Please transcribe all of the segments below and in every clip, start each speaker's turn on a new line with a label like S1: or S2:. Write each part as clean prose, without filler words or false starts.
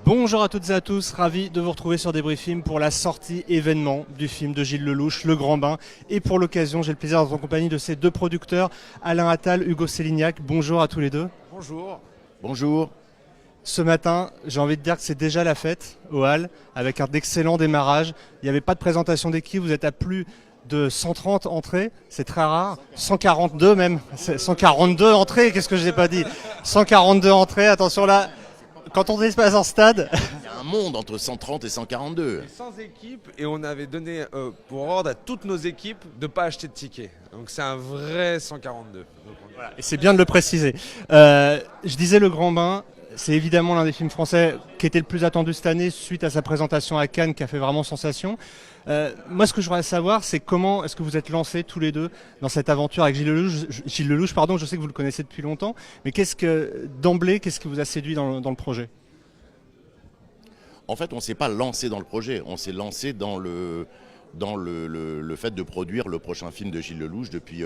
S1: Bonjour à toutes et à tous, ravi de vous retrouver sur Débriefing pour la sortie événement du film de Gilles Lellouche, Le Grand Bain. Et pour l'occasion, j'ai le plaisir d'être en compagnie de ses deux producteurs, Alain Attal, Hugo Sélignac. Bonjour à tous les deux.
S2: Bonjour.
S3: Bonjour.
S1: Ce matin, j'ai envie de dire que c'est déjà la fête au Hall, avec un excellent démarrage. Il n'y avait pas de présentation d'équipe, vous êtes à plus de 130 entrées, c'est très rare. 142 même, 142 entrées, qu'est-ce que je n'ai pas dit 142 entrées, attention là. Quand on est pas en stade.
S3: Il y a un monde entre 130 et 142.
S2: Sans équipe, et on avait donné pour ordre à toutes nos équipes de ne pas acheter de tickets. Donc c'est un vrai 142.
S1: Voilà, et c'est bien de le préciser. Je disais Le Grand Bain, c'est évidemment l'un des films français qui était le plus attendu cette année suite à sa présentation à Cannes qui a fait vraiment sensation. Moi, ce que je voudrais savoir, c'est comment est-ce que vous êtes lancés tous les deux dans cette aventure avec Gilles Lellouche, pardon, je sais que vous le connaissez depuis longtemps, mais d'emblée, qu'est-ce qui vous a séduit dans le projet ?
S3: En fait, on ne s'est pas lancé dans le projet, on s'est lancé dans le fait de produire le prochain film de Gilles Lellouche depuis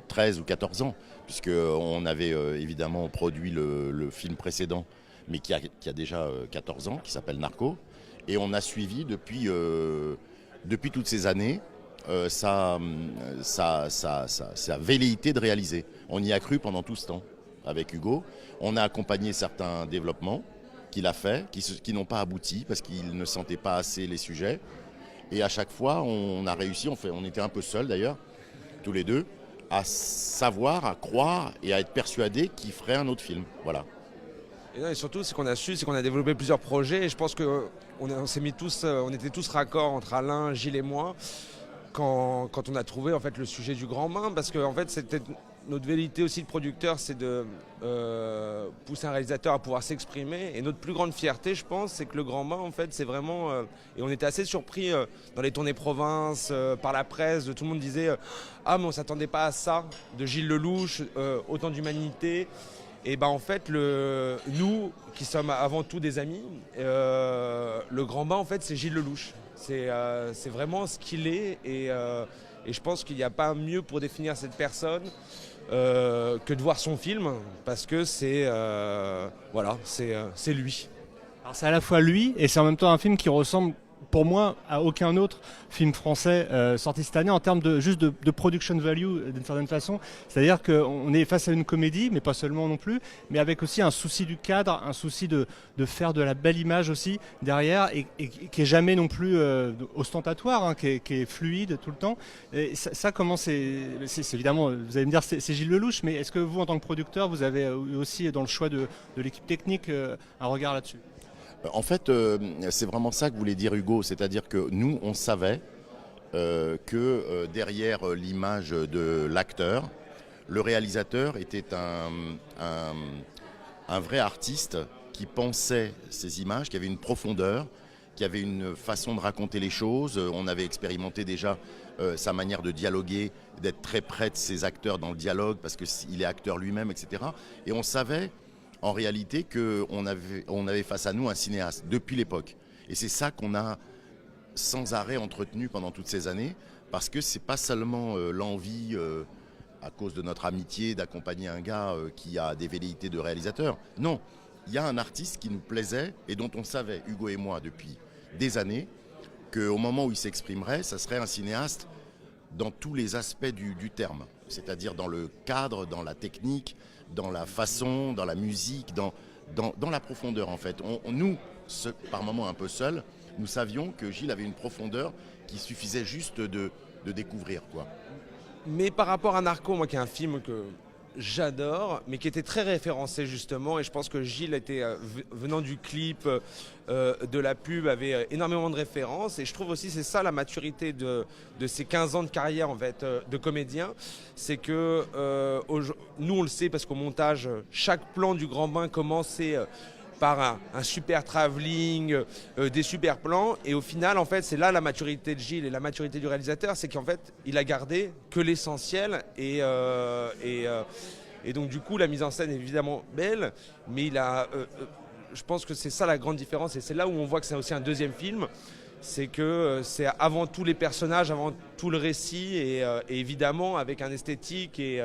S3: 13 ou 14 ans, puisqu'on avait évidemment produit le film précédent, mais qui a déjà 14 ans, qui s'appelle Narco. Et on a suivi depuis toutes ces années sa velléité de réaliser. On y a cru pendant tout ce temps avec Hugo. On a accompagné certains développements qu'il a fait, qui n'ont pas abouti parce qu'il ne sentait pas assez les sujets. Et à chaque fois, on a réussi, on était un peu seuls d'ailleurs, tous les deux, à savoir, à croire et à être persuadés qu'il ferait un autre film. Voilà.
S2: Et surtout, c'est qu'on a développé plusieurs projets et je pense qu'on s'est mis tous, on était tous raccords entre Alain, Gilles et moi quand on a trouvé en fait le sujet du Grand Bain, parce que en fait c'était notre velléité aussi de producteur, c'est de pousser un réalisateur à pouvoir s'exprimer. Et notre plus grande fierté, je pense, c'est que Le Grand Bain, en fait, c'est vraiment... et on était assez surpris dans les tournées province, par la presse, tout le monde disait ah, mais on ne s'attendait pas à ça, de Gilles Lellouche, autant d'humanité. Et ben en fait, nous, qui sommes avant tout des amis, Le Grand Bain, en fait, c'est Gilles Lellouche. C'est vraiment ce qu'il est. Et je pense qu'il n'y a pas mieux pour définir cette personne que de voir son film, parce que c'est lui.
S1: Alors c'est à la fois lui et c'est en même temps un film qui ressemble pour moi à aucun autre film français sorti cette année en termes de production value d'une certaine façon. C'est-à-dire qu'on est face à une comédie, mais pas seulement non plus, mais avec aussi un souci du cadre, un souci de faire de la belle image aussi derrière et qui est jamais non plus ostentatoire, hein, qui est fluide tout le temps. Et ça comment c'est évidemment, vous allez me dire c'est Gilles Lellouche, mais est-ce que vous en tant que producteur, vous avez aussi dans le choix de l'équipe technique un regard là-dessus ?
S3: En fait, c'est vraiment ça que voulait dire Hugo, c'est-à-dire que nous, on savait que derrière l'image de l'acteur, le réalisateur était un vrai artiste qui pensait ces images, qui avait une profondeur, qui avait une façon de raconter les choses. On avait expérimenté déjà sa manière de dialoguer, d'être très près de ses acteurs dans le dialogue, parce qu'il est acteur lui-même, etc. Et on savait en réalité qu'on avait face à nous un cinéaste depuis l'époque. Et c'est ça qu'on a sans arrêt entretenu pendant toutes ces années, parce que c'est pas seulement l'envie, à cause de notre amitié, d'accompagner un gars qui a des velléités de réalisateur. Non, il y a un artiste qui nous plaisait et dont on savait, Hugo et moi, depuis des années, qu'au moment où il s'exprimerait, ça serait un cinéaste dans tous les aspects du terme, c'est-à-dire dans le cadre, dans la technique, dans la façon, dans la musique, dans la profondeur en fait. Nous, par moments un peu seuls, nous savions que Gilles avait une profondeur qui suffisait juste de découvrir, quoi.
S2: Mais par rapport à Narco, moi qui est un film que j'adore, mais qui était très référencé justement, et je pense que Gilles était, venant du clip, de la pub, avait énormément de références, et je trouve aussi c'est ça la maturité de ces 15 ans de carrière en fait, de comédien, c'est que nous on le sait parce qu'au montage, chaque plan du Grand Bain commençait par un super travelling, des super plans, et au final en fait c'est là la maturité de Gilles et la maturité du réalisateur, c'est qu'en fait il a gardé que l'essentiel et donc du coup la mise en scène est évidemment belle, mais je pense que c'est ça la grande différence, et c'est là où on voit que c'est aussi un deuxième film, c'est que c'est avant tout les personnages, avant tout le récit, et évidemment avec un esthétique et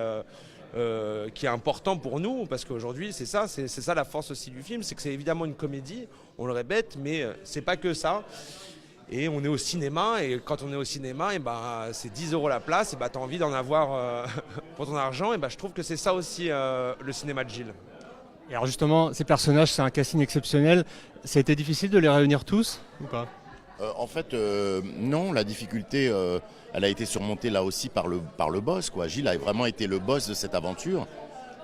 S2: qui est important pour nous, parce qu'aujourd'hui c'est ça la force aussi du film, c'est que c'est évidemment une comédie, on le répète, mais c'est pas que ça. Et on est au cinéma, et quand on est au cinéma, et ben, c'est 10 € la place, et ben, tu as envie d'en avoir pour ton argent, et ben, je trouve que c'est ça aussi le cinéma de Gilles.
S1: Et alors justement, ces personnages, c'est un casting exceptionnel. Ça a été difficile de les réunir tous ou pas?
S3: En fait, non, la difficulté, elle a été surmontée là aussi par le boss, quoi. Gilles a vraiment été le boss de cette aventure.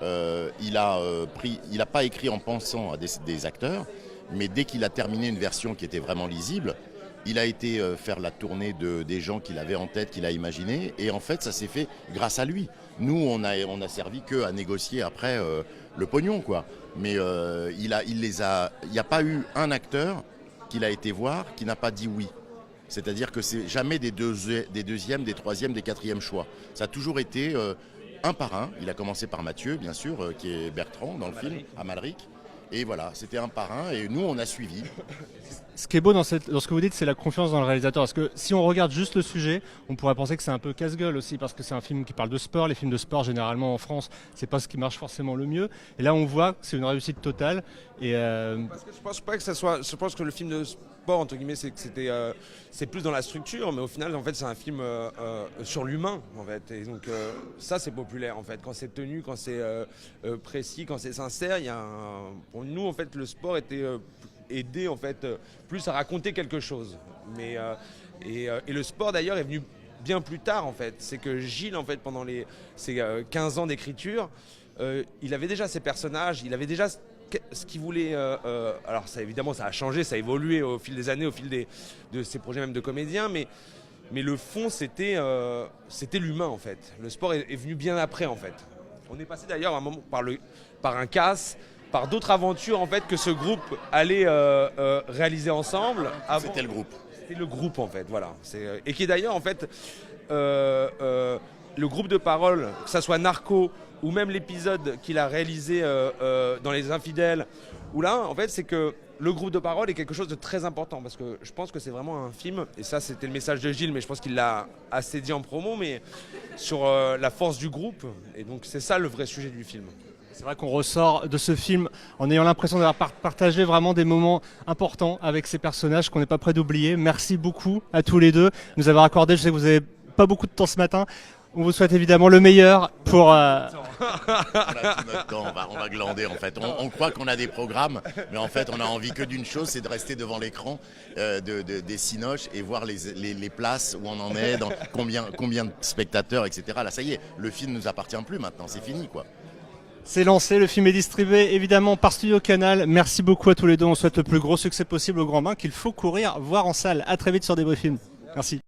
S3: Il a pas écrit en pensant à des acteurs, mais dès qu'il a terminé une version qui était vraiment lisible, il a été faire la tournée des gens qu'il avait en tête, qu'il a imaginé, et en fait ça s'est fait grâce à lui. Nous on a servi qu'à négocier après le pognon, quoi. Mais il n'y a pas eu un acteur qu'il a été voir qui n'a pas dit oui. C'est-à-dire que c'est jamais des deuxièmes, des troisièmes, des quatrièmes choix. Ça a toujours été un par un. Il a commencé par Mathieu, bien sûr, qui est Bertrand dans le film, à Malric. Et voilà, c'était un par un, et nous on a suivi.
S1: Ce qui est beau dans ce que vous dites, c'est la confiance dans le réalisateur. Parce que si on regarde juste le sujet, on pourrait penser que c'est un peu casse-gueule aussi, parce que c'est un film qui parle de sport. Les films de sport, généralement en France, c'est pas ce qui marche forcément le mieux. Et là, on voit que c'est une réussite totale. Et
S2: Parce que je pense pas que ça soit. Je pense que le film de sport, entre guillemets, c'est plus dans la structure, mais au final, en fait, c'est un film sur l'humain, en fait. Et donc, ça, c'est populaire, en fait. Quand c'est tenu, quand c'est précis, quand c'est sincère, pour nous, en fait, le sport était aider en fait plus à raconter quelque chose. Et le sport d'ailleurs est venu bien plus tard en fait. C'est que Gilles en fait pendant ses 15 ans d'écriture, il avait déjà ses personnages, il avait déjà ce qu'il voulait. Alors ça évidemment ça a changé, ça a évolué au fil des années, au fil de ses projets même de comédien, mais le fond c'était l'humain en fait. Le sport est venu bien après en fait. On est passé d'ailleurs à un moment par un casse, par d'autres aventures en fait que ce groupe allait réaliser ensemble.
S3: C'était le groupe.
S2: C'était le groupe en fait, voilà. Et qui est d'ailleurs en fait le groupe de parole, que ça soit Narco ou même l'épisode qu'il a réalisé dans Les Infidèles, où là en fait c'est que le groupe de parole est quelque chose de très important, parce que je pense que c'est vraiment un film, et ça c'était le message de Gilles, mais je pense qu'il l'a assez dit en promo, mais sur la force du groupe, et donc c'est ça le vrai sujet du film.
S1: c'est vrai qu'on ressort de ce film en ayant l'impression d'avoir partagé vraiment des moments importants avec ces personnages qu'on n'est pas prêt d'oublier. Merci beaucoup à tous les deux de nous avoir accordé. Je sais que vous n'avez pas beaucoup de temps ce matin. On vous souhaite évidemment le meilleur pour...
S3: On a tout notre temps, on va glander en fait. On croit qu'on a des programmes, mais en fait on a envie que d'une chose, c'est de rester devant l'écran des Cinoches et voir les places où on en est, dans combien de spectateurs, etc. Là ça y est, le film ne nous appartient plus maintenant, c'est fini quoi.
S1: C'est lancé, le film est distribué évidemment par Studio Canal. Merci beaucoup à tous les deux, on souhaite le plus gros succès possible au Grand Bain qu'il faut courir voir en salle. À très vite sur Débrief Film. Merci.